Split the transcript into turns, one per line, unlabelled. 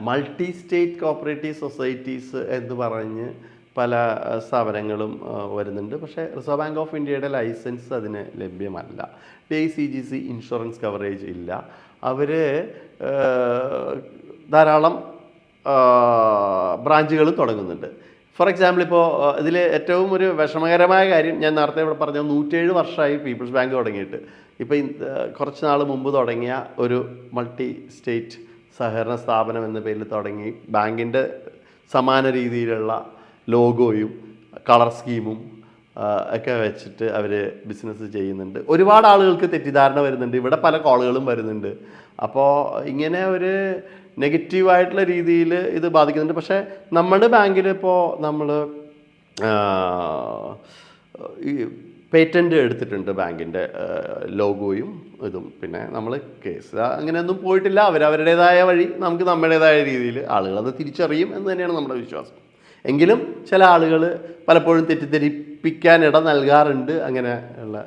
Multi state cooperative societies എന്ന് പറഞ്ഞ് പല സ്ഥാപനങ്ങളും വരുന്നുണ്ട്. പക്ഷേ റിസർവ് ബാങ്ക് ഓഫ് ഇന്ത്യയുടെ ലൈസൻസ് അതിന് ലഭ്യമല്ല. PICGC ഇൻഷുറൻസ് കവറേജ് ഇല്ല. അവർ ധാരാളം ബ്രാഞ്ചുകൾ തുടങ്ങുന്നുണ്ട്. ഫോർ എക്സാമ്പിൾ, ഇപ്പോൾ ഇതിൽ ഏറ്റവും ഒരു വിഷമകരമായ കാര്യം ഞാൻ നേരത്തെ ഇവിടെ പറഞ്ഞ 107 വർഷമായി പീപ്പിൾസ് ബാങ്ക് തുടങ്ങിയിട്ട്. ഇപ്പോൾ കുറച്ച് നാൾ മുമ്പ് തുടങ്ങിയ ഒരു മൾട്ടി സ്റ്റേറ്റ് സഹകരണ സ്ഥാപനം എന്ന പേരിൽ തുടങ്ങി ബാങ്കിൻ്റെ സമാന രീതിയിലുള്ള ലോഗോയും കളർ സ്കീമും ഒക്കെ വെച്ചിട്ട് അവർ ബിസിനസ് ചെയ്യുന്നുണ്ട്. ഒരുപാട് ആളുകൾക്ക് തെറ്റിദ്ധാരണ വരുന്നുണ്ട്. ഇവിടെ പല കോളുകളും വരുന്നുണ്ട്. അപ്പോൾ ഇങ്ങനെ ഒരു നെഗറ്റീവായിട്ടുള്ള രീതിയിൽ ഇത് ബാധിക്കുന്നുണ്ട്. പക്ഷേ നമ്മുടെ ബാങ്കിൽ ഇപ്പോൾ നമ്മൾ ഈ പേറ്റൻ്റ് എടുത്തിട്ടുണ്ട് ബാങ്കിൻ്റെ ലോഗോയും ഇതും. പിന്നെ നമ്മൾ കേസ് അങ്ങനെയൊന്നും പോയിട്ടില്ല. അവരവരുടേതായ വഴി, നമുക്ക് നമ്മുടേതായ രീതിയിൽ ആളുകളത് തിരിച്ചറിയും എന്ന് തന്നെയാണ് നമ്മുടെ വിശ്വാസം. എങ്കിലും ചില ആളുകൾ പലപ്പോഴും തെറ്റിദ്ധരിപ്പിക്കാൻ ഇട നൽകാറുണ്ട്. അങ്ങനെ ഉള്ള